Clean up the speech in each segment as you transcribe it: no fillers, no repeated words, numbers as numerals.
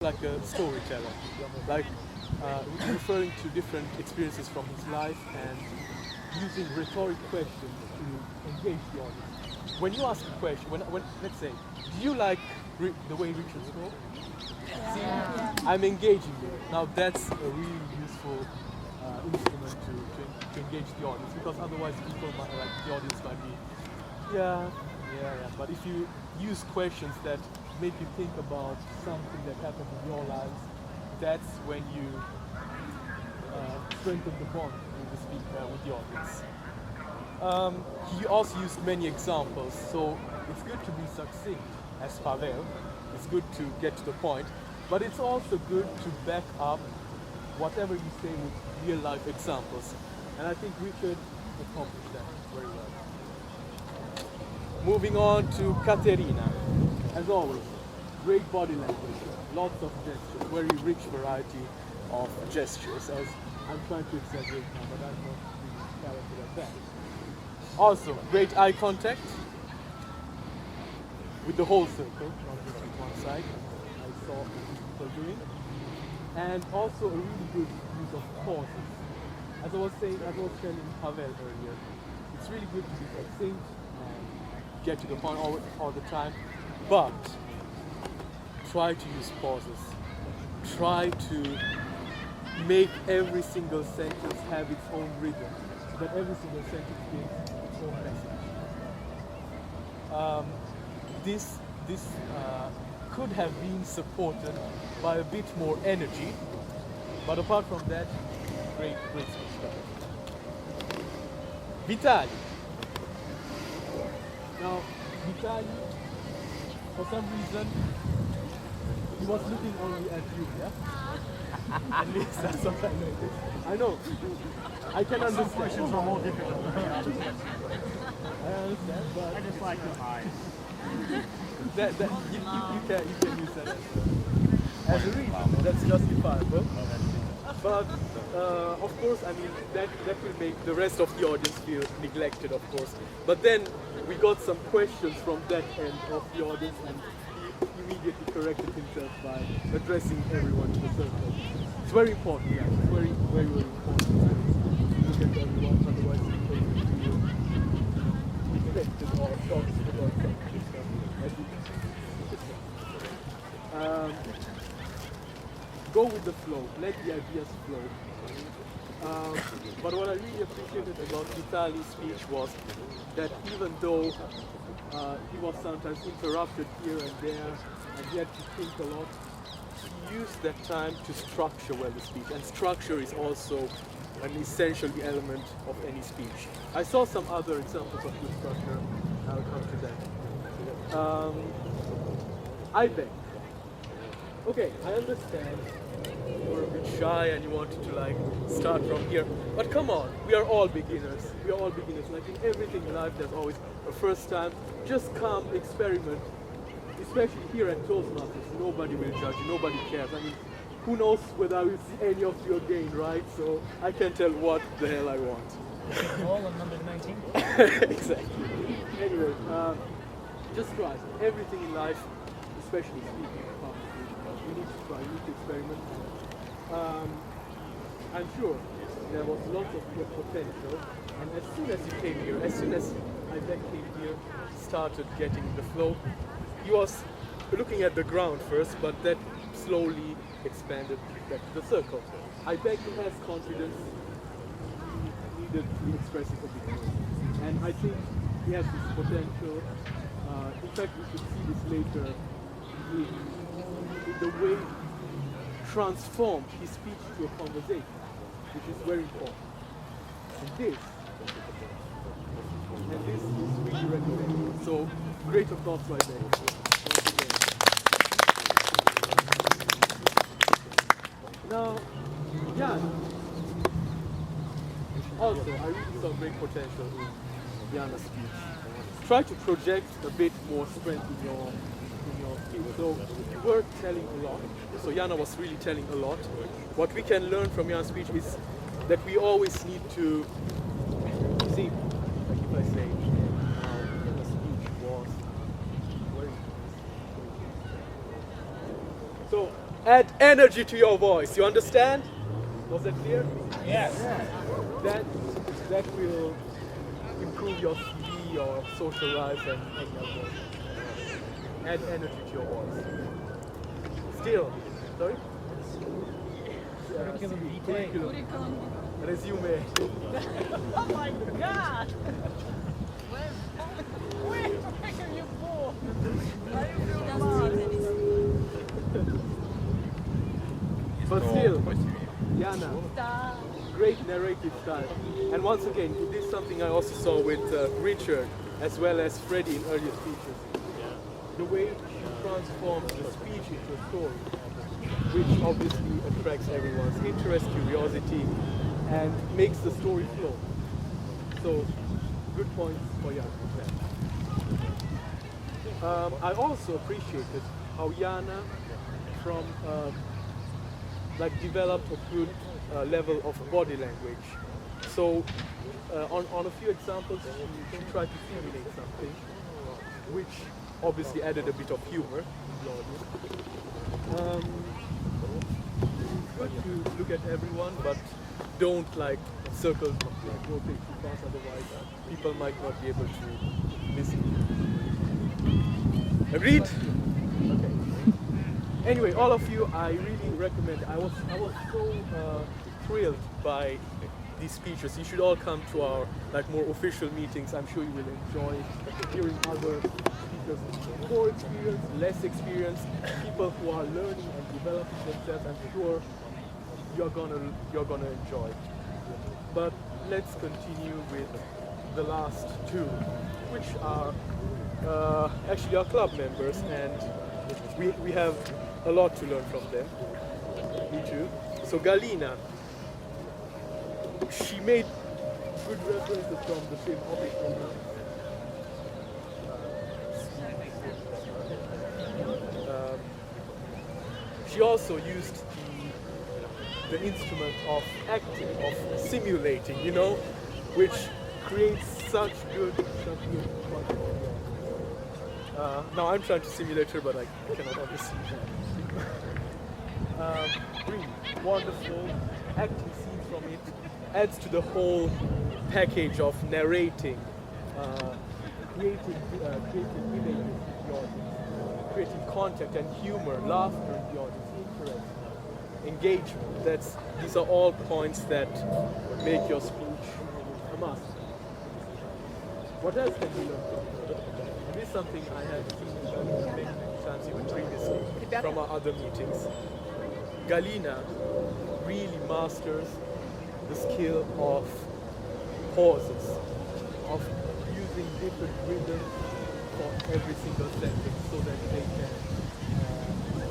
like a storyteller, like referring to different experiences from his life and using rhetoric questions to engage the audience. When you ask a question, when let's say, do you like the way Richard spoke? See, I'm engaging you. Now that's a really useful instrument to engage the audience, because otherwise people might, like the audience might be, yeah, yeah. But if you use questions that make you think about something that happened in your lives, that's when you strengthen the bond with the speaker, with the audience. He also used many examples, so it's good to be succinct as Pavel. It's good to get to the point, but it's also good to back up whatever you say with real life examples. And I think we could accomplish that very well. Moving on to Katerina. As always, great body language, lots of gestures, very rich variety of gestures. As I'm trying to exaggerate now, but I'm not really talented at that. Also, great eye contact with the whole circle, not just with one side. I saw people doing. And also a really good use of pauses. As I was telling Pavel earlier, it's really good to be succinct and get to the point all the time, but try to use pauses. Try to make every single sentence have its own rhythm, so that every single sentence gives its own message. This could have been supported by a bit more energy, but apart from that, great speech. Vitali. Now, Vitali, for some reason, he was looking only at you, yeah? At least that's what I noticed. I know. I can understand. Some questions are more difficult. I understand, but I just like your eyes. you can use that as a reason. That's justifiable. But of course, I mean that will make the rest of the audience feel neglected, of course. But then we got some questions from that end of the audience, and he immediately corrected himself by addressing everyone in the circle. It's very important, guys. It's very, very, very important to look at everyone, otherwise people will feel neglected or shocked about something. Go with the flow, let the ideas flow. But what I really appreciated about Vitali's speech was that even though he was sometimes interrupted here and there and he had to think a lot, he used that time to structure well the speech. And structure is also an essential element of any speech. I saw some other examples of good structure, I'll come to that. I beg. Okay, I understand you're a bit shy and you wanted to like start from here, but come on, we are all beginners. We are all beginners. Like in everything in life, there's always a first time. Just come, experiment. Especially here at Toastmasters, nobody will judge you, nobody cares. I mean, who knows whether I will see any of you again, right? So I can tell what the hell I want. All on number 19. Exactly. Anyway, just try. Everything in life, especially speaking publicly, you need to try, you need to experiment. I'm sure there was lots of your potential, and as soon as you came here, as soon as Ibek came here, started getting the flow, he was looking at the ground first, but that slowly expanded back to the circle. Ibek has confidence, he needed to express it a bit more. And I think he has this potential. In fact, we should see this later in the way he transformed his speech to a conversation, which is very important. And this is really recommended. So, great applause right there. Once again. Now, Jan. Also, I really saw great potential in Jana's speech. Try to project a bit more strength in your speech. So you were telling a lot. So Jana was really telling a lot. What we can learn from Jana's speech is that we always need to see, like if I say, Jana's speech was very. So add energy to your voice. You understand? Was that clear? Yes. That will improve your CV, your social life, and any other. Add energy to your voice. Still, sorry? Curriculum CV, vitae. curriculum. Resume. Oh my god! Where are you born? But still, Jana, great narrative style. And once again, this is something I also saw with Richard as well as Freddie in earlier speeches. The way she transforms the speech into a story, which obviously attracts everyone's interest, curiosity, and makes the story flow. So, good points for Jana. I also appreciated how Jana from developed a good level of body language. So on a few examples, she tried to simulate something, which obviously added a bit of humor in the audience. It's good to look at everyone, but don't circle, rotate too fast, otherwise people might not be able to listen. Agreed? Okay. Anyway, all of you, I really recommend. I was so thrilled by these speeches. You should all come to our more official meetings. I'm sure you will enjoy hearing other speakers, more experienced, less experienced, people who are learning and developing themselves. I'm sure you're gonna enjoy. But let's continue with the last two, which are actually our club members, and we have a lot to learn from them. Me too. So Galina, she made good references from the same topic. She also used the instrument of acting, of simulating, which creates such good fun. Now I'm trying to simulate her, but I cannot obviously. Really wonderful acting scenes from it. Adds to the whole package of narrating, creating images with the audience, creating contact and humor, laughter in the audience, interest, engagement. These are all points that make your speech a must. What else can we learn from her? And this is something I have seen many times even previously from our other meetings. Galina really masters the skill of pauses, of using different rhythms for every single sentence so that they can,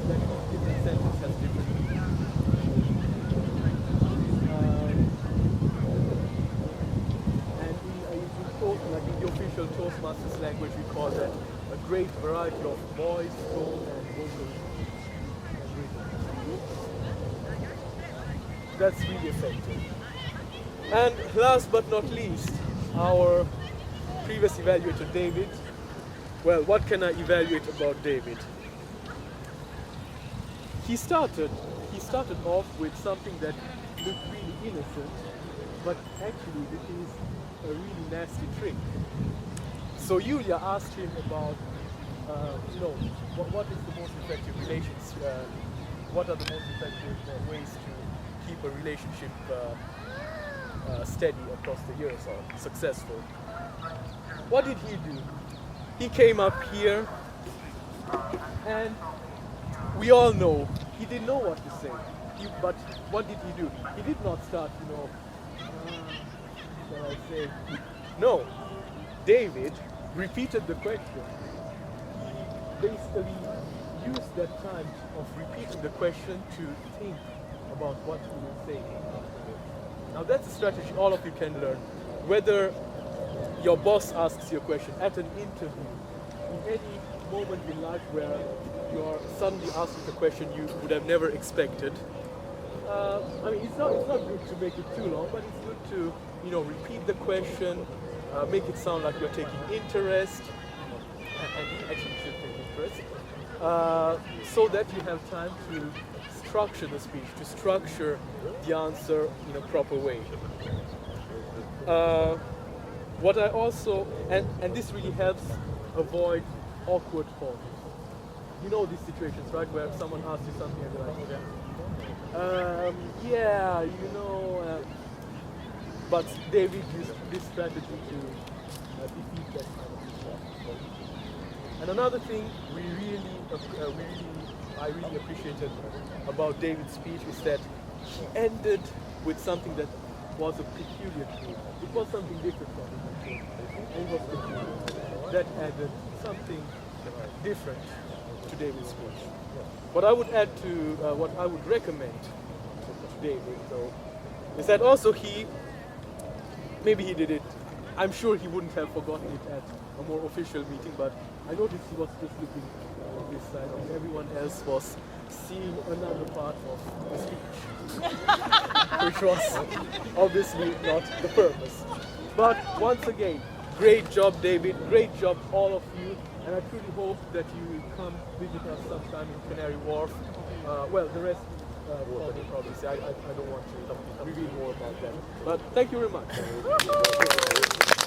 that different sentence has different meanings. And in the official Toastmasters language, we call that a great variety of voice, tone, and vocal rhythm. That's really effective. And last but not least, our previous evaluator, David. Well, what can I evaluate about David? He started off with something that looked really innocent, but actually it is a really nasty trick. So Julia asked him about, what is the most effective relations? What are the most effective ways to keep a relationship steady across the years or successful? What did he do? He came up here, and we all know he didn't know what to say. But what did he do? He did not start, shall I say? No. David repeated the question. He basically used that time of repeating the question to think about what he would say. Now that's a strategy all of you can learn. Whether your boss asks you a question at an interview, in any moment in life where you're suddenly asked a question you would have never expected. It's not good to make it too long, but it's good to repeat the question, make it sound like you're taking interest, and actually you should take interest. so that you have time to structure the speech, to structure the answer in a proper way. What I also, and this really helps avoid awkward pauses. You know these situations, right, where someone asks you something and you're like, yeah, you know, but David used this strategy to defeat that kind of situation. And another thing I really appreciated about David's speech is that he ended with something that was a peculiar tune. It was something different from him, and it was peculiar. That added something different to David's speech. What I would add to, what I would recommend to David, though, is that also maybe he did it, I'm sure he wouldn't have forgotten it at a more official meeting, but I noticed he was just looking on this side, and everyone else was seeing another part of the speech, which was obviously not the purpose. But once again, great job, David, great job, all of you, and I truly hope that you will come visit us sometime in Canary Wharf. Well, the rest probably say, I don't want to reveal more about that. But thank you very much.